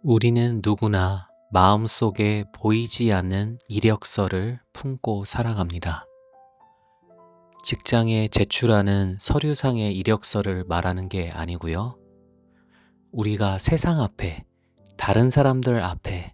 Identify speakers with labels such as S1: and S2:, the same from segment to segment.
S1: 우리는 누구나 마음속에 보이지 않는 이력서를 품고 살아갑니다. 직장에 제출하는 서류상의 이력서를 말하는 게 아니고요. 우리가 세상 앞에, 다른 사람들 앞에,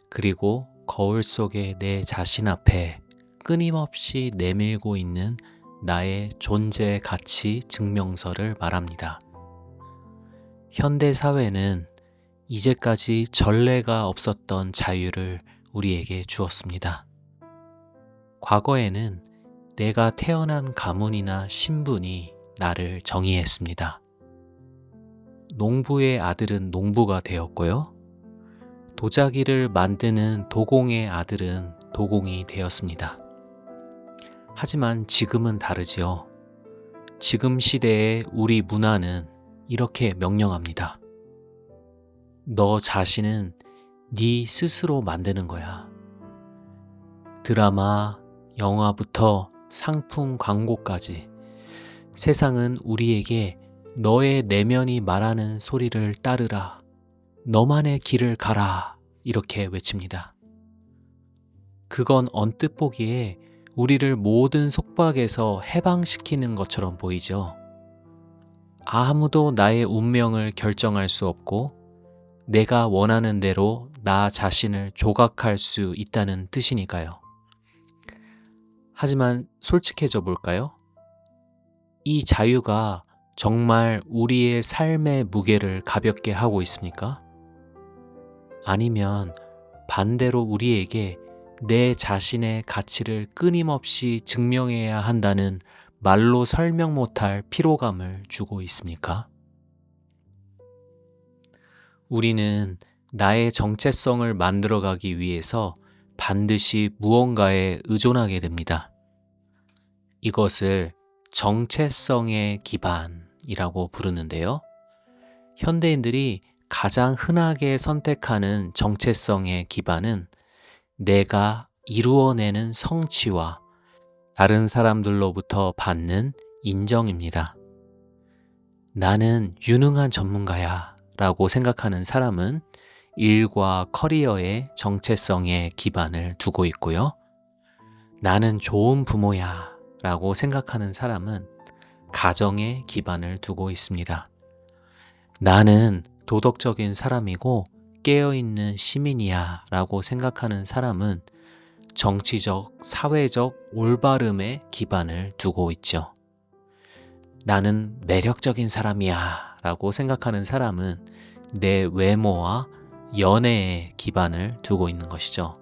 S1: 그리고 거울 속의 내 자신 앞에 끊임없이 내밀고 있는 나의 존재 가치 증명서를 말합니다. 현대 사회는 이제까지 전례가 없었던 자유를 우리에게 주었습니다. 과거에는 내가 태어난 가문이나 신분이 나를 정의했습니다. 농부의 아들은 농부가 되었고요. 도자기를 만드는 도공의 아들은 도공이 되었습니다. 하지만 지금은 다르지요. 지금 시대의 우리 문화는 이렇게 명령합니다. 너 자신은 네 스스로 만드는 거야. 드라마, 영화부터 상품 광고까지 세상은 우리에게 너의 내면이 말하는 소리를 따르라. 너만의 길을 가라. 이렇게 외칩니다. 그건 언뜻 보기에 우리를 모든 속박에서 해방시키는 것처럼 보이죠. 아무도 나의 운명을 결정할 수 없고 내가 원하는 대로 나 자신을 조각할 수 있다는 뜻이니까요. 하지만 솔직해져 볼까요? 이 자유가 정말 우리의 삶의 무게를 가볍게 하고 있습니까? 아니면 반대로 우리에게 내 자신의 가치를 끊임없이 증명해야 한다는 말로 설명 못할 피로감을 주고 있습니까? 우리는 나의 정체성을 만들어가기 위해서 반드시 무언가에 의존하게 됩니다. 이것을 정체성의 기반이라고 부르는데요. 현대인들이 가장 흔하게 선택하는 정체성의 기반은 내가 이루어내는 성취와 다른 사람들로부터 받는 인정입니다. 나는 유능한 전문가야 라고 생각하는 사람은 일과 커리어의 정체성에 기반을 두고 있고요. 나는 좋은 부모야 라고 생각하는 사람은 가정에 기반을 두고 있습니다. 나는 도덕적인 사람이고 깨어있는 시민이야 라고 생각하는 사람은 정치적, 사회적 올바름에 기반을 두고 있죠. 나는 매력적인 사람이야 라고 생각하는 사람은 내 외모와 연애에 기반을 두고 있는 것이죠.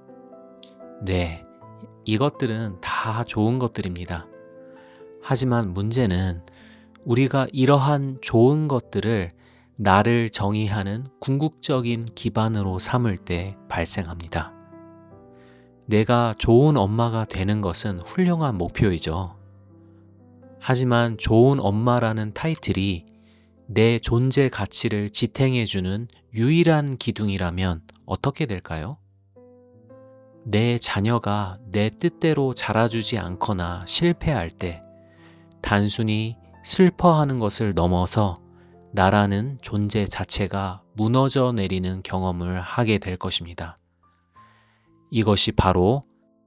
S1: 네, 이것들은 다 좋은 것들입니다. 하지만 문제는 우리가 이러한 좋은 것들을 나를 정의하는 궁극적인 기반으로 삼을 때 발생합니다. 내가 좋은 엄마가 되는 것은 훌륭한 목표이죠. 하지만 좋은 엄마라는 타이틀이 내 존재 가치를 지탱해주는 유일한 기둥이라면 어떻게 될까요? 내 자녀가 내 뜻대로 자라주지 않거나 실패할 때 단순히 슬퍼하는 것을 넘어서 나라는 존재 자체가 무너져 내리는 경험을 하게 될 것입니다. 이것이 바로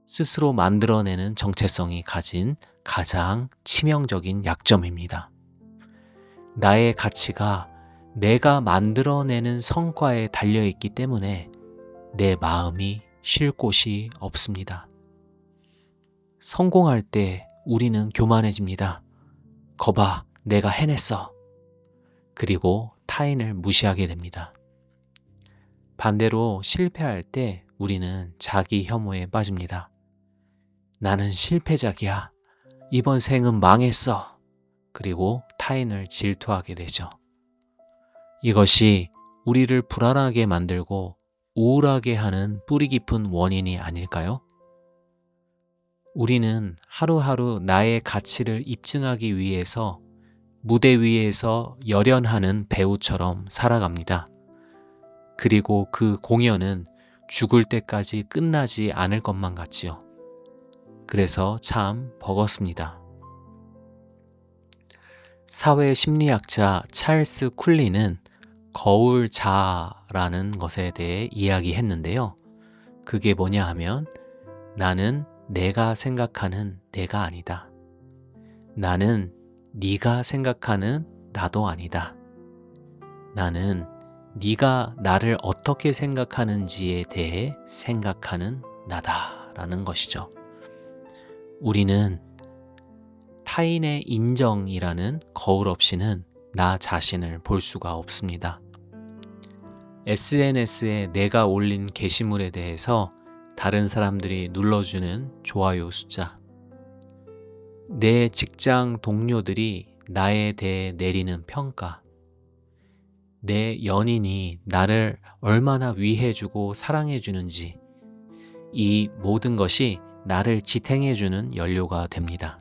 S1: 스스로 만들어내는 정체성이 가진 가장 치명적인 약점입니다. 나의 가치가 내가 만들어내는 성과에 달려있기 때문에 내 마음이 쉴 곳이 없습니다. 성공할 때 우리는 교만해집니다. 거봐, 내가 해냈어. 그리고 타인을 무시하게 됩니다. 반대로 실패할 때 우리는 자기 혐오에 빠집니다. 나는 실패작이야. 이번 생은 망했어. 그리고 타인을 질투하게 되죠. 이것이 우리를 불안하게 만들고 우울하게 하는 뿌리 깊은 원인이 아닐까요? 우리는 하루하루 나의 가치를 입증하기 위해서 무대 위에서 열연하는 배우처럼 살아갑니다. 그리고 그 공연은 죽을 때까지 끝나지 않을 것만 같지요. 그래서 참 버겁습니다. 사회 심리학자 찰스 쿨리는 거울자라는 것에 대해 이야기했는데요. 그게 뭐냐 하면 나는 내가 생각하는 내가 아니다. 나는 네가 생각하는 나도 아니다. 나는 네가 나를 어떻게 생각하는지에 대해 생각하는 나다라는 것이죠. 우리는 타인의 인정이라는 거울 없이는 나 자신을 볼 수가 없습니다. SNS에 내가 올린 게시물에 대해서 다른 사람들이 눌러주는 좋아요 숫자, 내 직장 동료들이 나에 대해 내리는 평가, 내 연인이 나를 얼마나 위해주고 사랑해주는지, 이 모든 것이 나를 지탱해주는 연료가 됩니다.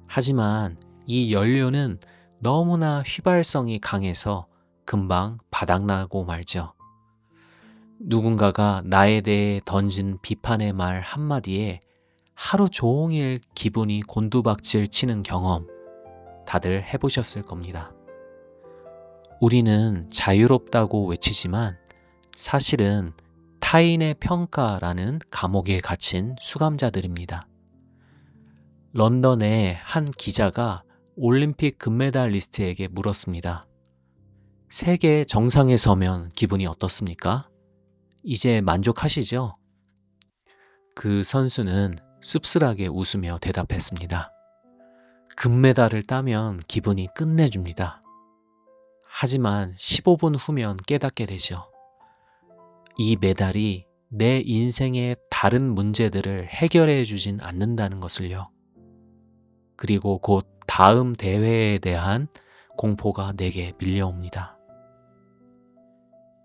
S1: 하지만 이 연료는 너무나 휘발성이 강해서 금방 바닥나고 말죠. 누군가가 나에 대해 던진 비판의 말 한마디에 하루 종일 기분이 곤두박질 치는 경험 다들 해보셨을 겁니다. 우리는 자유롭다고 외치지만 사실은 타인의 평가라는 감옥에 갇힌 수감자들입니다. 런던의 한 기자가 올림픽 금메달리스트에게 물었습니다. 세계 정상에 서면 기분이 어떻습니까? 이제 만족하시죠? 그 선수는 씁쓸하게 웃으며 대답했습니다. 금메달을 따면 기분이 끝내줍니다. 하지만 15분 후면 깨닫게 되죠. 이 메달이 내 인생의 다른 문제들을 해결해 주진 않는다는 것을요. 그리고 곧 다음 대회에 대한 공포가 내게 밀려옵니다.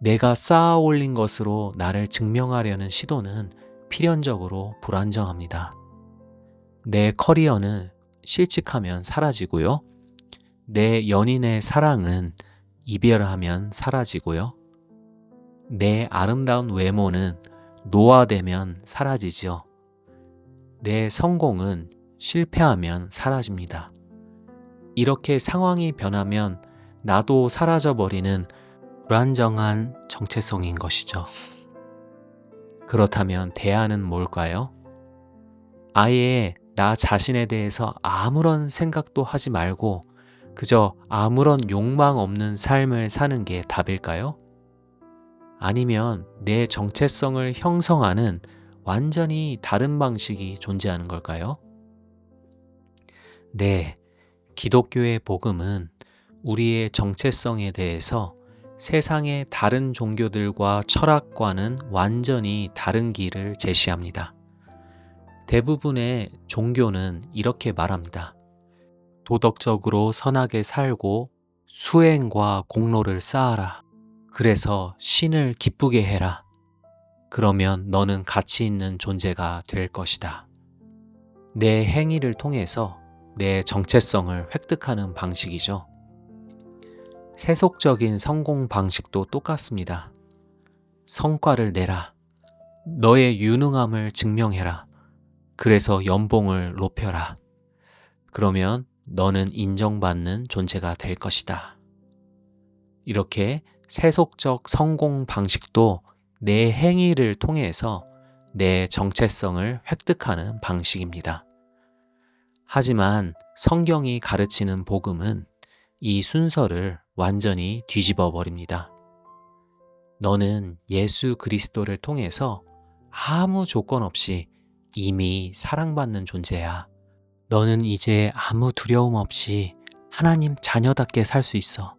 S1: 내가 쌓아 올린 것으로 나를 증명하려는 시도는 필연적으로 불안정합니다. 내 커리어는 실직하면 사라지고요. 내 연인의 사랑은 이별하면 사라지고요. 내 아름다운 외모는 노화되면 사라지죠. 내 성공은 실패하면 사라집니다. 이렇게 상황이 변하면 나도 사라져버리는 불안정한 정체성인 것이죠. 그렇다면 대안은 뭘까요? 아예 나 자신에 대해서 아무런 생각도 하지 말고 그저 아무런 욕망 없는 삶을 사는 게 답일까요? 아니면 내 정체성을 형성하는 완전히 다른 방식이 존재하는 걸까요? 네, 기독교의 복음은 우리의 정체성에 대해서 세상의 다른 종교들과 철학과는 완전히 다른 길을 제시합니다. 대부분의 종교는 이렇게 말합니다. 도덕적으로 선하게 살고 수행과 공로를 쌓아라. 그래서 신을 기쁘게 해라. 그러면 너는 가치 있는 존재가 될 것이다. 내 행위를 통해서 내 정체성을 획득하는 방식이죠. 세속적인 성공 방식도 똑같습니다. 성과를 내라. 너의 유능함을 증명해라. 그래서 연봉을 높여라. 그러면 너는 인정받는 존재가 될 것이다. 이렇게 세속적 성공 방식도 내 행위를 통해서 내 정체성을 획득하는 방식입니다. 하지만 성경이 가르치는 복음은 이 순서를 완전히 뒤집어 버립니다. 너는 예수 그리스도를 통해서 아무 조건 없이 이미 사랑받는 존재야. 너는 이제 아무 두려움 없이 하나님 자녀답게 살 수 있어.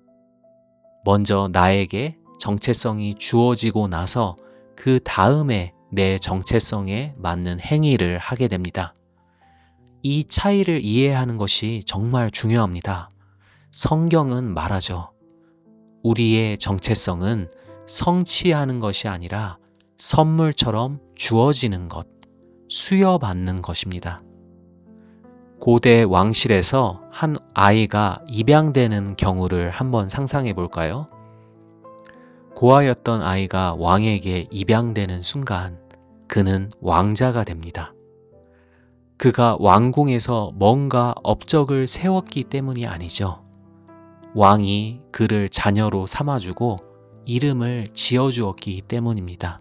S1: 먼저 나에게 정체성이 주어지고 나서 그 다음에 내 정체성에 맞는 행위를 하게 됩니다. 이 차이를 이해하는 것이 정말 중요합니다. 성경은 말하죠. 우리의 정체성은 성취하는 것이 아니라 선물처럼 주어지는 것, 수여받는 것입니다. 고대 왕실에서 한 아이가 입양되는 경우를 한번 상상해 볼까요? 고아였던 아이가 왕에게 입양되는 순간 그는 왕자가 됩니다. 그가 왕궁에서 뭔가 업적을 세웠기 때문이 아니죠. 왕이 그를 자녀로 삼아주고 이름을 지어주었기 때문입니다.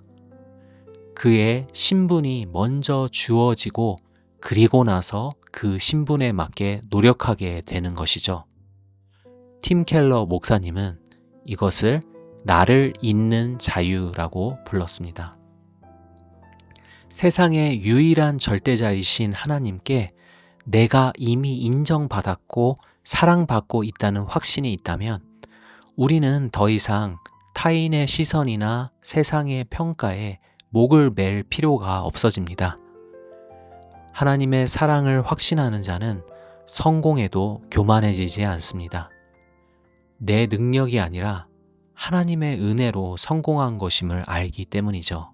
S1: 그의 신분이 먼저 주어지고 그리고 나서 그 신분에 맞게 노력하게 되는 것이죠. 팀 켈러 목사님은 이것을 나를 잇는 자유라고 불렀습니다. 세상의 유일한 절대자이신 하나님께 내가 이미 인정받았고 사랑받고 있다는 확신이 있다면 우리는 더 이상 타인의 시선이나 세상의 평가에 목을 맬 필요가 없어집니다. 하나님의 사랑을 확신하는 자는 성공해도 교만해지지 않습니다. 내 능력이 아니라 하나님의 은혜로 성공한 것임을 알기 때문이죠.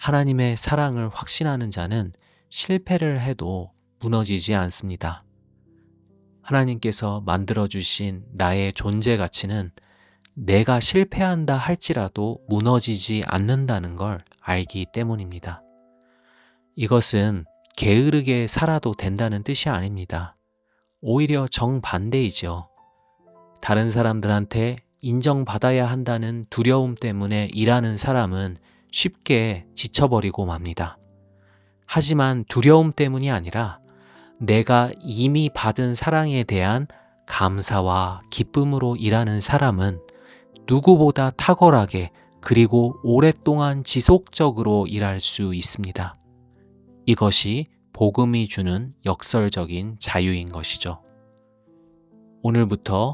S1: 하나님의 사랑을 확신하는 자는 실패를 해도 무너지지 않습니다. 하나님께서 만들어주신 나의 존재 가치는 내가 실패한다 할지라도 무너지지 않는다는 걸 알기 때문입니다. 이것은 게으르게 살아도 된다는 뜻이 아닙니다. 오히려 정반대이죠. 다른 사람들한테 인정받아야 한다는 두려움 때문에 일하는 사람은 쉽게 지쳐버리고 맙니다. 하지만 두려움 때문이 아니라 내가 이미 받은 사랑에 대한 감사와 기쁨으로 일하는 사람은 누구보다 탁월하게 그리고 오랫동안 지속적으로 일할 수 있습니다. 이것이 복음이 주는 역설적인 자유인 것이죠. 오늘부터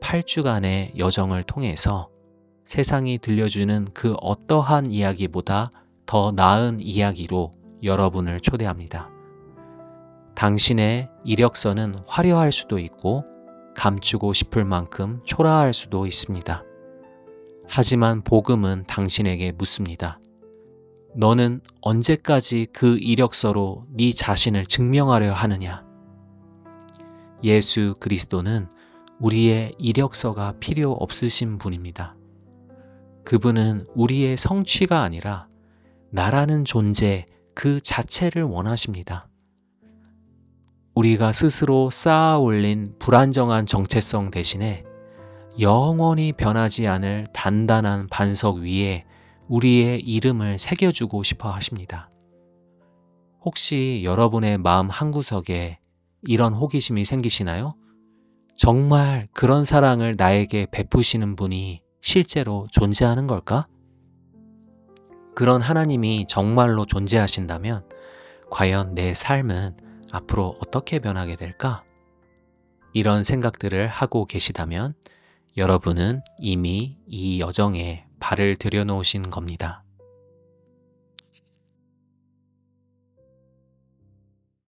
S1: 8주간의 여정을 통해서 세상이 들려주는 그 어떠한 이야기보다 더 나은 이야기로 여러분을 초대합니다. 당신의 이력서는 화려할 수도 있고 감추고 싶을 만큼 초라할 수도 있습니다. 하지만 복음은 당신에게 묻습니다. 너는 언제까지 그 이력서로 네 자신을 증명하려 하느냐? 예수 그리스도는 우리의 이력서가 필요 없으신 분입니다. 그분은 우리의 성취가 아니라 나라는 존재 그 자체를 원하십니다. 우리가 스스로 쌓아 올린 불안정한 정체성 대신에 영원히 변하지 않을 단단한 반석 위에 우리의 이름을 새겨주고 싶어 하십니다. 혹시 여러분의 마음 한구석에 이런 호기심이 생기시나요? 정말 그런 사랑을 나에게 베푸시는 분이 실제로 존재하는 걸까? 그런 하나님이 정말로 존재하신다면 과연 내 삶은 앞으로 어떻게 변하게 될까? 이런 생각들을 하고 계시다면 여러분은 이미 이 여정에 발을 들여놓으신 겁니다.